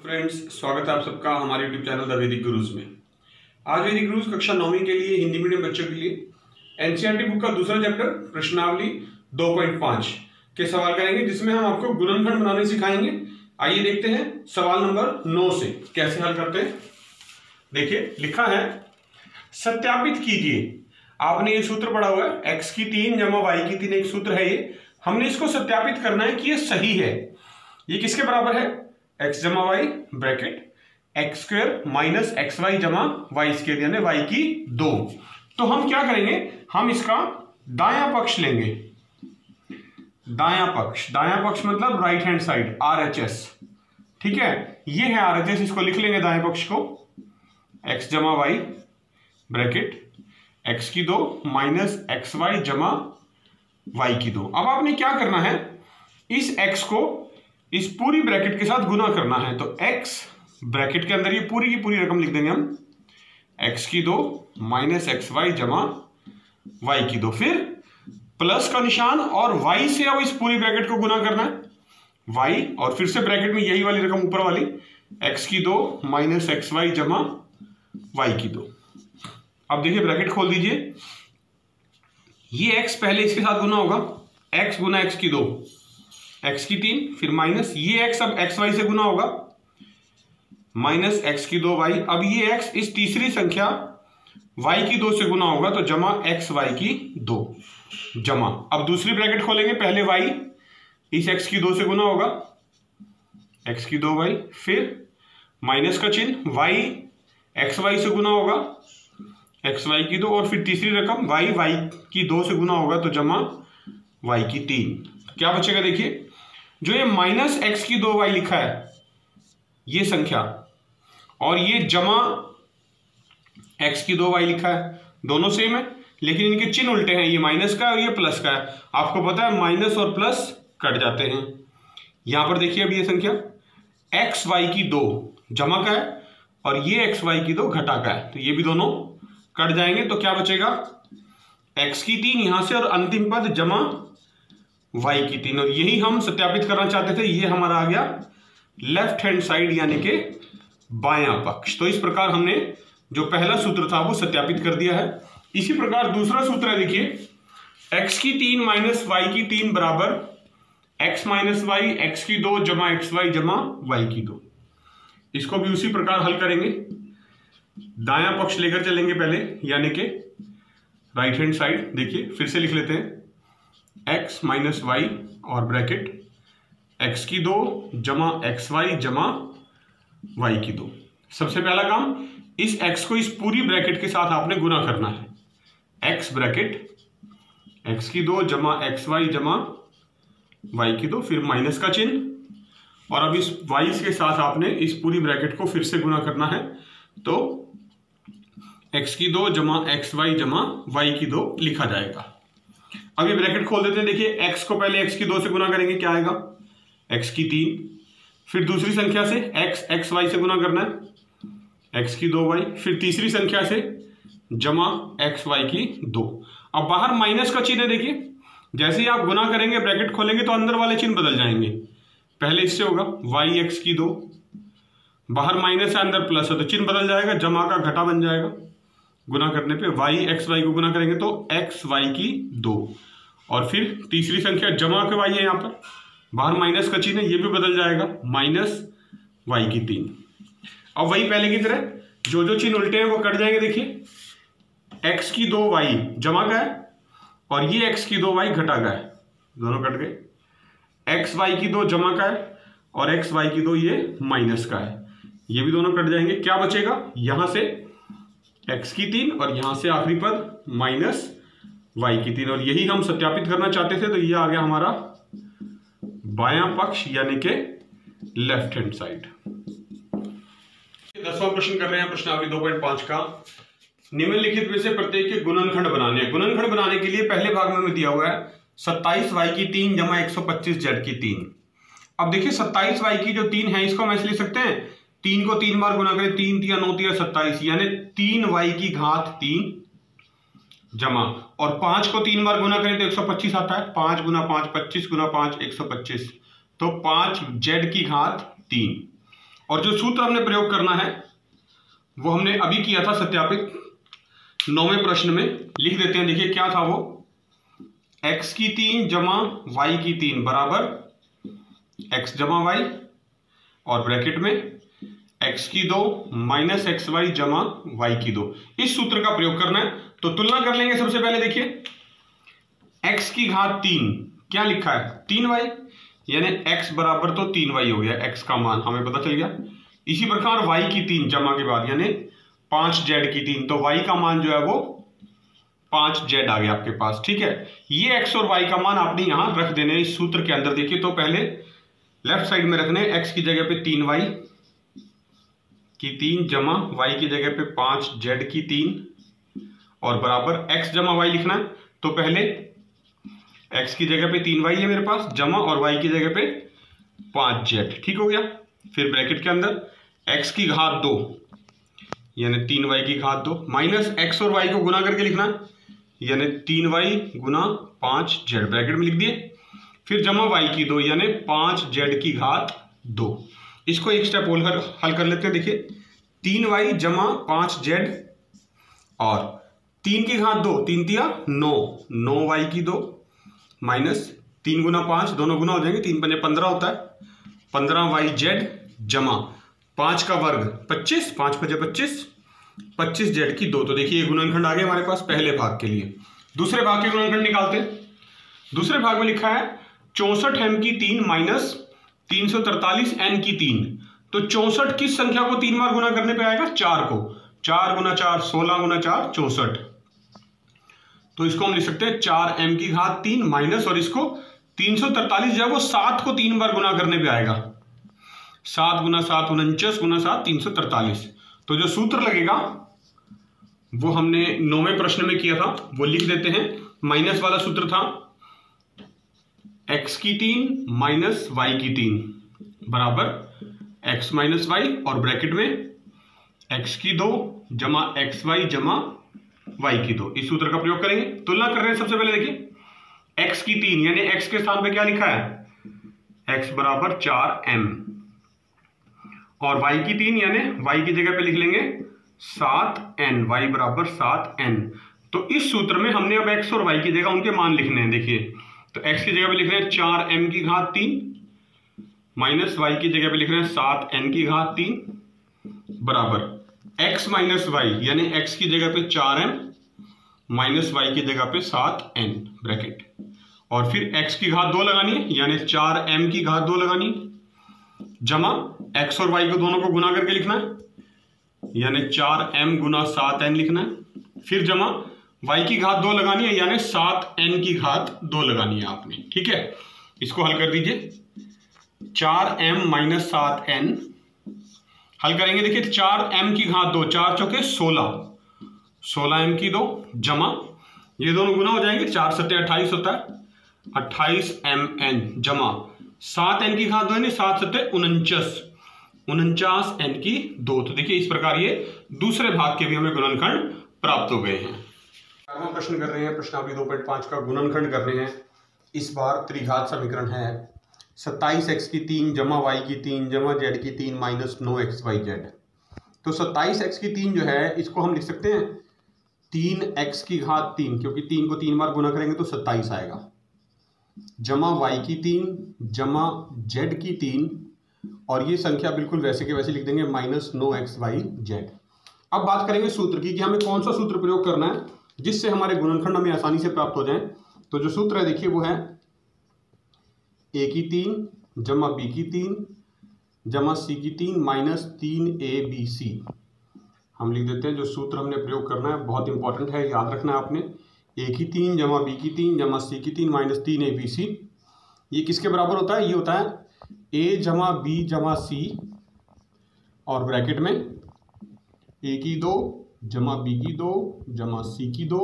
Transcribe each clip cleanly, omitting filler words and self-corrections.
Friends, स्वागत है आप सबका हमारे YouTube चैनल द वैदिक गुरुज में। आज वैदिक गुरुज कक्षा 9वीं के लिए हिंदी मीडियम बच्चों के लिए एनसीईआरटी बुक का दूसरा चैप्टर प्रश्नावली 2.5 के सवाल करेंगे, जिसमें हम आपको गुणनखंड बनाने सिखाएंगे। आइए देखते हैं सवाल नंबर 9 से कैसे हल करते हैं। देखिए लिखा है, सत्यापित कीजिए। आपने ये सूत्र पढ़ा हुआ है, x की 3 जमा y की 3 एक सूत्र है। ये हमने इसको सत्यापित करना है कि ये सही है। ये किसके बराबर है? x जमा y bracket x square minus x y जमा वाई स्क्वायर यानी y की 2। तो हम क्या करेंगे, हम इसका दायां पक्ष लेंगे। दायां पक्ष मतलब राइट हैंड साइड, RHS। ठीक है, ये है RHS, इसको लिख लेंगे दाएं पक्ष को। x जमा वाई ब्रैकेट x की 2 माइनस एक्स वाई जमा y की 2। अब आपने क्या करना है, इस x को इस पूरी ब्रैकेट के साथ गुना करना है। तो x ब्रैकेट के अंदर ये पूरी की पूरी रकम लिख देंगे हम, x की 2 माइनस एक्स वाई जमा y की 2, फिर प्लस का निशान और y से अब इस पूरी ब्रैकेट को गुना करना है y, और फिर से ब्रैकेट में यही वाली रकम ऊपर वाली x की 2 माइनस एक्स वाई जमा y की 2। अब देखिए ब्रैकेट खोल दीजिए, ये x पहले इसके साथ गुना होगा, x गुना x की 2 x की 3, फिर माइनस ये x अब एक्स वाई से गुना होगा, माइनस एक्स की 2 y। अब ये x इस तीसरी संख्या y की 2 से गुना होगा, तो जमा एक्स वाई की 2 जमा। अब दूसरी ब्रैकेट खोलेंगे, पहले y इस x की 2 से गुना होगा, x की 2 y, फिर माइनस का चिन्ह y एक्स वाई से गुना होगा, एक्स वाई की 2, और फिर तीसरी रकम y की 2 से गुना होगा, तो जमा y की 3। क्या बचेगा देखिए, जो ये माइनस एक्स की 2 y लिखा है ये संख्या, और ये जमा x की 2 y लिखा है, दोनों सेम है लेकिन इनके चिन्ह उल्टे हैं, ये माइनस का है और ये प्लस का है। आपको पता है माइनस और प्लस कट जाते हैं। यहां पर देखिए अब ये संख्या एक्स वाई की 2 जमा का है और ये एक्स वाई की 2 घटा का है, तो ये भी दोनों कट जाएंगे। तो क्या बचेगा, x की 3 यहां से और अंतिम पद जमा y की 3, और यही हम सत्यापित करना चाहते थे। ये हमारा आ गया लेफ्ट हैंड साइड यानी कि बायां पक्ष। तो इस प्रकार हमने जो पहला सूत्र था वो सत्यापित कर दिया है। इसी प्रकार दूसरा सूत्र है, देखिए x की 3 माइनस y की 3 बराबर x माइनस वाई एक्स की 2 जमा एक्स वाई जमा y की 2। इसको भी उसी प्रकार हल करेंगे, दायां पक्ष लेकर चलेंगे पहले यानी कि राइट हैंड साइड। देखिए फिर से लिख लेते हैं, x माइनस वाई और ब्रैकेट x की 2 जमा एक्स वाई जमा y की 2। सबसे पहला काम, इस x को इस पूरी ब्रैकेट के साथ आपने गुना करना है, x ब्रैकेट x की 2 जमा एक्स वाई जमा y की 2, फिर माइनस का चिन्ह, और अब इस y के साथ आपने इस पूरी ब्रैकेट को फिर से गुना करना है। तो x की 2 जमा एक्स वाई जमा y की 2 लिखा जाएगा। अब ये ब्रैकेट खोल देते हैं, देखिए x को पहले x की 2 से गुना करेंगे, क्या आएगा x की 3, फिर दूसरी संख्या से x एक्स वाई से गुना करना है x की 2 y, फिर तीसरी संख्या से जमा एक्स वाई की 2। अब बाहर माइनस का चिन्ह है, देखिए जैसे ही आप गुना करेंगे ब्रैकेट खोलेंगे तो अंदर वाले चिन्ह बदल जाएंगे। पहले इससे होगा y एक्स की 2, बाहर माइनस है अंदर प्लस है तो चिन्ह बदल जाएगा, जमा का घटा बन जाएगा। गुना करने पे y एक्स वाई को गुना करेंगे तो एक्स वाई की 2, और फिर तीसरी संख्या जमा के y है, यहाँ पर बाहर माइनस का चिन्ह है, ये भी बदल जाएगा, माइनस y की 3। अब वही पहले की तरह जो जो चिन्ह उल्टे हैं वो कट जाएंगे। देखिए x की 2 y जमा का है और ये x की 2 y घटा का है, दोनों कट गए। एक्स वाई की 2 जमा का है और एक्स वाई की 2 ये माइनस का है, ये भी दोनों कट जाएंगे। क्या बचेगा, यहां से x की 3 और यहां से आखिरी पद माइनस y की 3, और यही हम सत्यापित करना चाहते थे। तो ये आ गया हमारा बायां पक्ष यानी कि लेफ्ट हैंड साइड। 10वां प्रश्न कर रहे हैं प्रश्नावली 2.5 का। निम्नलिखित में से प्रत्येक के गुणनखंड बनाने हैं। गुणनखंड बनाने के लिए पहले भाग में हमें दिया हुआ है 27y की 3 जमा 125z की 3। अब देखिए 27y की जो 3 है इसको हम ऐसे लिख सकते हैं, 3 को 3 बार गुना करें, 3 3 9 3 27 यानी 3y की घात 3 जमा, और 5 को 3 बार गुना करें तो 125 आता है, 5 गुना 5 25 गुना 5 125, तो 5z की घात 3, और जो सूत्र हमने प्रयोग करना है वो हमने अभी किया था सत्यापित 9वें प्रश्न में। लिख देते हैं, देखिए क्या था वो, x की 3 जमा y की 3 बराबर x जमा y और ब्रैकेट में x की 2 माइनस xy जमा y की 2। इस सूत्र का प्रयोग करना है। तो तुलना कर लेंगे। सबसे पहले देखिए x की घात 3 क्या लिखा है 3y, यानी x बराबर तो 3y हो गया, x का मान हमें पता चल गया। इसी प्रकार y की 3 जमा के बाद यानी 5z की 3, तो y का मान जो है वो 5z आ गया आपके पास। ठीक है, ये x और y का मान आपने यहां रख देने इस सूत्र के अंदर। देखिए तो पहले लेफ्ट साइड में रखने x की जगह पे 3y की 3 जमा y की जगह पे 5z की 3 और बराबर x जमा y लिखना है। तो पहले x की जगह पे 3y है मेरे पास जमा और y की जगह पे 5z। ठीक हो गया। फिर ब्रैकेट के अंदर x की घात 2 यानी 3y की घात 2 माइनस x और y को गुना करके लिखना है, यानी 3y गुना 5z ब्रैकेट में लिख दिए। फिर जमा y की 2 यानी 5z की घात 2। इसको एक स्टेप और हल कर लेते हैं। देखिए 3y जमा 5z और 3 की घात 2, 3 तिया 9, 9y की 2 माइनस 3 गुना 5, दोनों गुना हो जाएंगे, 3 पंजे 15 होता है, 15yz जमा 5 का वर्ग 25, 5 पंजे 25, 25z की 2। तो देखिए गुणनखंड आ गया हमारे पास पहले भाग के लिए। दूसरे भाग के गुणनखंड निकालते हैं। दूसरे भाग में लिखा है 64m की 3 माइनस 343n की 3। तो 64 किस संख्या को 3 बार गुना करने पे आएगा, 4 को। 4 गुना 4 16 गुना 4 64। तो इसको हम लिख सकते हैं 4m की घात 3 माइनस, और इसको 343 जो है वो 7 को 3 बार गुना करने पे आएगा, 7 गुना 7 49 गुना 7 343। तो जो सूत्र लगेगा वो हमने 9वें प्रश्न में किया था, वो लिख देते हैं। माइनस वाला सूत्र था x की 3 माइनस y की 3 बराबर x माइनस y और ब्रैकेट में x की 2 जमा xy जमा y की 2। इस सूत्र का प्रयोग करेंगे। तुलना कर रहे हैं। सबसे पहले देखिए x की 3 यानी x के स्थान पे क्या लिखा है, x बराबर 4m और y की 3 यानी y की जगह पे लिख लेंगे 7n, y बराबर 7n। तो इस सूत्र में हमने अब x और y की जगह उनके मान लिखने हैं। देखिए तो x की जगह पे लिख रहे हैं 4m की घात 3 माइनस y की जगह पे लिख रहे हैं 7n की घात 3 बराबर x माइनस y यानी x की जगह पे 4m माइनस y की जगह पे 7n ब्रैकेट, और फिर x की घात 2 लगानी है यानी 4m की घात 2 लगानी है जमा x और y को दोनों को गुना करके लिखना है यानी 4m गुना 7n लिखना है। फिर जमा y की घात 2 लगानी है यानी 7n की घात 2 लगानी है आपने। ठीक है, इसको हल कर दीजिए। 4m माइनस 7n हल करेंगे। देखिए 4m की घात 2, 4 चौके 16, 16m की 2 जमा ये दोनों गुना हो जाएंगे, 4 सत्ते 28 होता है, 28mn जमा 7n की घात 2 यानी 7 सत्ते 49, 49n की 2। तो देखिए इस प्रकार ये दूसरे भाग के भी हमें गुणनखंड प्राप्त हो गए हैं। हम प्रश्न कर रहे हैं, प्रश्नावली 2.5 का गुणनखंड कर रहे हैं। इस बार त्रिघात समीकरण है 27x की 3 जमा y की 3 जमा z की 3 माइनस 9xyz। तो 27x की 3 जो है इसको हम लिख सकते हैं 3x की घात 3, क्योंकि 3 को 3 बार गुना करेंगे तो 27 आएगा, जमा y की 3 जमा z की 3, और ये संख्या बिल्कुल वैसे के वैसे लिख देंगे माइनस 9xyz। अब बात करेंगे सूत्र की कि हमें कौन सा सूत्र प्रयोग करना है जिससे हमारे गुणनखंड हमें आसानी से प्राप्त हो जाए। तो जो सूत्र है देखिए वो है a की 3 जमा b की 3 जमा c की 3 माइनस 3abc। हम लिख देते हैं जो सूत्र हमने प्रयोग करना है, बहुत इंपॉर्टेंट है, याद रखना है आपने। a की 3 जमा b की 3 जमा c की 3 माइनस 3abc। ये किसके बराबर होता है, ये होता है a जमा b जमा c और ब्रैकेट में a की 2 जमा b की 2 जमा c की 2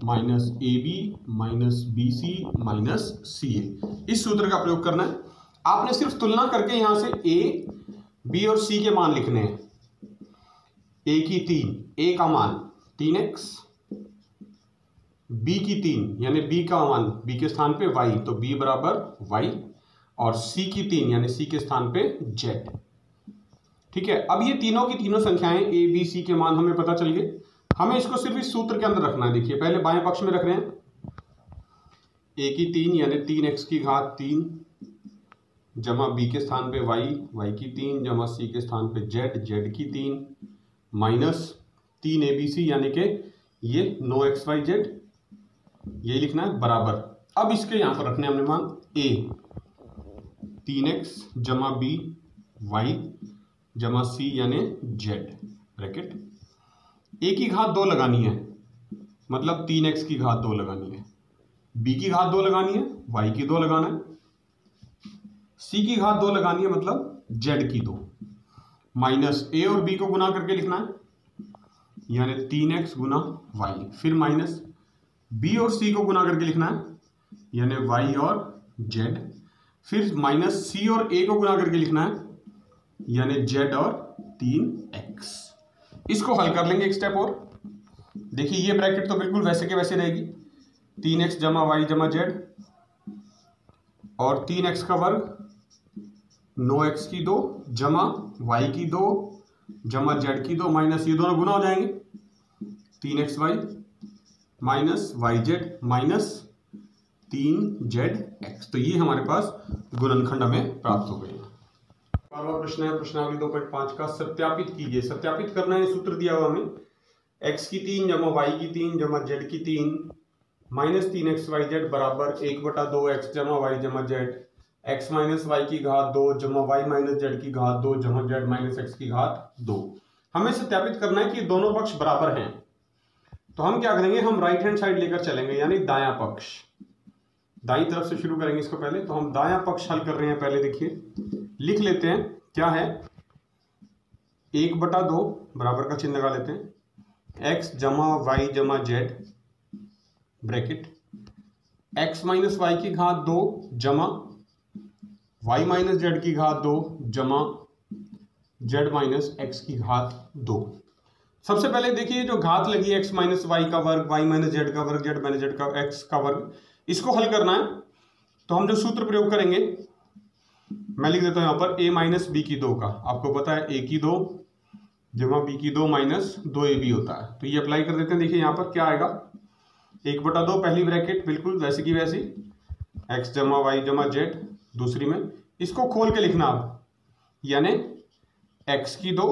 minus ab minus bc minus ca। इस सूत्र का प्रयोग करना है। आपने सिर्फ तुलना करके यहां से a, b और c के मान लिखने हैं। a की 3, a का मान 3x, b की 3 यानी b का मान b के स्थान पे y, तो b बराबर y, और c की 3 यानी c के स्थान पे z। ठीक है। अब ये तीनों की तीनों संख्याएं ए बी सी के मान हमें पता चल गए। हमें इसको सिर्फ इस सूत्र के अंदर रखना है। देखिए पहले बाएं पक्ष में रख रहे हैं ए की 3 यानी 3x की घात 3 जमा बी के स्थान पे y की 3 जमा सी के स्थान पे z की 3 माइनस 3abc यानी कि ये 9xyz यही लिखना है बराबर। अब इसके यहां पर रखने हमने मान a 3x जमा b y जमा सी यानी z ब्रैकेट a की घात 2 लगानी है मतलब 3x की घात 2 लगानी है, b की घात 2 लगानी है, y की 2 लगाना है, c की घात 2 लगानी है मतलब z की 2 माइनस a और b को गुना करके लिखना है यानी 3x गुना y, फिर माइनस b और c को गुना करके लिखना है यानी y और z, फिर माइनस c और a को गुना करके लिखना है यानी z और 3x। इसको हल कर लेंगे एक स्टेप और। देखिए ये ब्रैकेट तो बिल्कुल वैसे के वैसे रहेगी 3x जमा y जमा z और 3x का वर्ग 9x की 2 जमा y की 2 जमा z की 2 माइनस ये दोनों गुना हो जाएंगे 3xy minus yz minus 3zx। तो ये हमारे पास गुणनखंड हमें प्राप्त हो गए। बारहवां प्रश्न है प्रश्नावली 2.5 का सत्यापित कीजिए। सत्यापित करना है, सूत्र दिया हुआ हमें x की 3 जमा y की 3 जमा z की 3 माइनस 3xyz बराबर 1/2x जमा y जमा z x माइनस y की घात 2 जमा y माइनस z की घात 2 जमा z माइनस x की घात 2। हमें सत्यापित करना है कि दोनों पक्ष बराबर हैं। तो हम क्या करेंगे, हम राइट हैंड साइड लेकर चलेंगे यानी दायां पक्ष, दाईं तरफ से शुरू करेंगे इसको पहले। तो हम दायां पक्ष हल कर रहे हैं। पहले देखिए लिख लेते हैं क्या है 1/2 बराबर का चिन्ह लगा लेते हैं x जमा y जमा z bracket x minus y की घात 2 जमा y माइनस z की घात 2 जमा z माइनस x की घात 2। सबसे पहले देखिए जो घात लगी है x माइनस y का वर्ग y माइनस z का वर्ग z माइनस z का x का वर्ग, इसको हल करना है। तो हम जो सूत्र प्रयोग करेंगे मैं लिख देता हूं यहां पर a माइनस बी की 2 का, आपको पता है a की 2 जमा b की 2 माइनस 2ab होता है। तो ये अप्लाई कर देते हैं। देखिए यहां पर क्या आएगा 1/2 पहली ब्रैकेट बिल्कुल वैसी की वैसी x जमा y जमा z दूसरी में, इसको खोल के लिखना आप यानी x की 2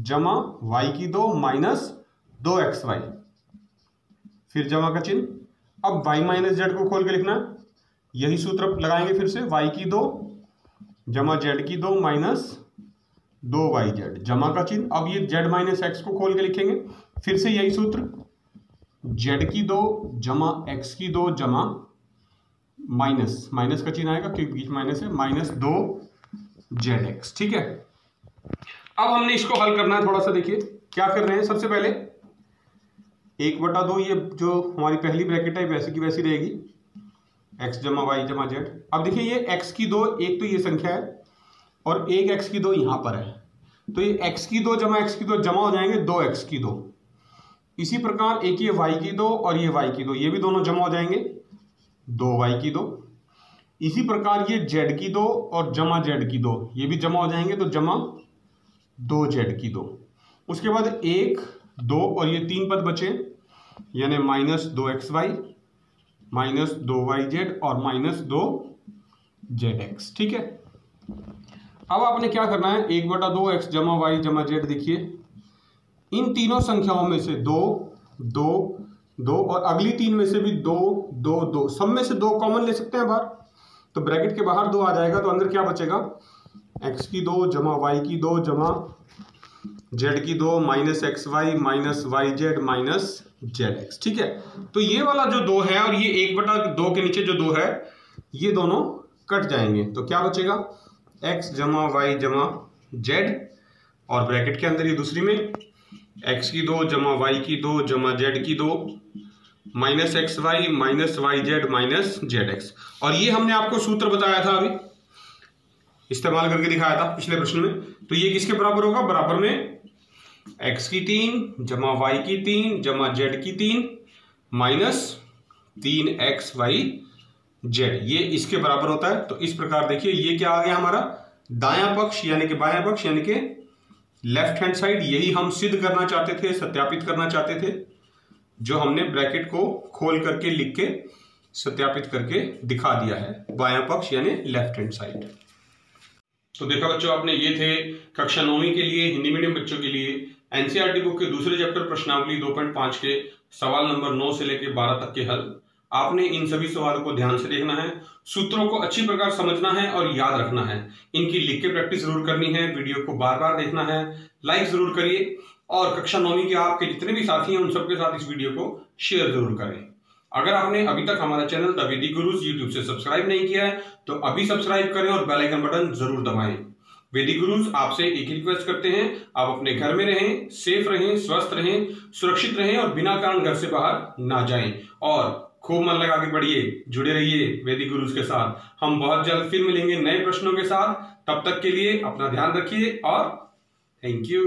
जमा y की 2 माइनस 2xy फिर जमा का चिन्ह। अब y माइनस z को खोल के लिखना है, यही सूत्र लगाएंगे फिर से y की 2 जमा z की 2 माइनस 2yz जमा का चिन्ह। अब ये z माइनस x को खोल के लिखेंगे फिर से यही सूत्र z की 2 जमा x की 2 जमा माइनस माइनस का चिन्ह आएगा क्योंकि बीच माइनस है माइनस 2zx। ठीक है, अब हमने इसको हल करना है। थोड़ा सा देखिए क्या कर रहे हैं। सबसे पहले 1/2 ये जो हमारी पहली ब्रैकेट है वैसे की वैसी रहेगी x जमा y जमा z। अब देखिए ये x की 2 एक तो ये संख्या है और एक x की 2 यहां पर है, तो ये x की 2 जमा x की 2 जमा हो जाएंगे 2x की 2। इसी प्रकार एक ये y की 2 और ये y की 2 ये भी दोनों जमा हो जाएंगे 2y की 2। इसी प्रकार ये z की 2 और जमा z की 2 ये भी जमा हो जाएंगे तो जमा 2z की 2। उसके बाद 1 2 और ये 3 पद बचे यानी माइनस 2xy माइनस 2yz और माइनस 2zx। ठीक है, अब आपने क्या करना है 1/2 x जमा y जमा z। देखिए इन तीनों संख्याओं में से 2 2 2 और अगली 3 में से भी 2 2 2 सब में से 2 कॉमन ले सकते हैं बाहर, तो ब्रैकेट के बाहर 2 आ जाएगा तो अंदर क्या बचेगा x की 2 जमा y की 2 जमा z की 2 minus xy minus yz minus zx। ठीक है, तो ये वाला जो 2 है और ये 1/2 के नीचे जो 2 है ये दोनों कट जाएंगे तो क्या बचेगा x जमा y जमा z और ब्रैकेट के अंदर ये दूसरी में x की 2 जमा y की 2 जमा z की 2 minus xy minus yz minus zx। और ये हमने आपको सूत्र बताया था अभी इस्तेमाल करके दिखाया था पिछले प्रश्न में। तो ये किसके बराबर होगा, बराबर में x की 3 जमा y की 3 जमा z की 3 माइनस 3xyz ये इसके बराबर होता है। तो इस प्रकार देखिए ये क्या आ गया हमारा दायां पक्ष यानी कि बायां पक्ष यानी कि लेफ्ट हैंड साइड, यही हम सिद्ध करना चाहते थे, सत्यापित करना चाहते थे, जो हमने ब्रैकेट को खोल करके लिख के सत्यापित करके दिखा दिया है, बायां पक्ष यानी लेफ्ट हैंड साइड। तो देखा बच्चों आपने, ये थे कक्षा 9वीं के लिए हिंदी मीडियम बच्चों के लिए एनसीईआरटी बुक के दूसरे चैप्टर प्रश्नावली 2.5 के सवाल नंबर 9 से लेकर 12 तक के हल। आपने इन सभी सवालों को ध्यान से देखना है, सूत्रों को अच्छी प्रकार समझना है और याद रखना है। इनकी लिख के प्रैक्टिस जरूर करनी है, वीडियो को बार बार देखना है, लाइक जरूर करिए और कक्षा 9वीं के आपके जितने भी साथी हैं उन सबके साथ इस वीडियो को शेयर जरूर करें। अगर आपने अभी तक हमारा चैनल द वैदिक गुरुज यूट्यूब से सब्सक्राइब नहीं किया है तो अभी सब्सक्राइब करें और बेल आइकन बटन जरूर दबाएं। वैदिक गुरुज आपसे एक रिक्वेस्ट करते हैं, आप अपने घर में रहें, सेफ रहें, स्वस्थ रहें, सुरक्षित रहें और बिना कारण घर से बाहर ना जाएं और खूब मन लगा के पढ़िए, जुड़े रहिए वैदिक गुरुज के साथ। हम बहुत जल्द फिर मिलेंगे नए प्रश्नों के साथ, तब तक के लिए अपना ध्यान रखिए और थैंक यू।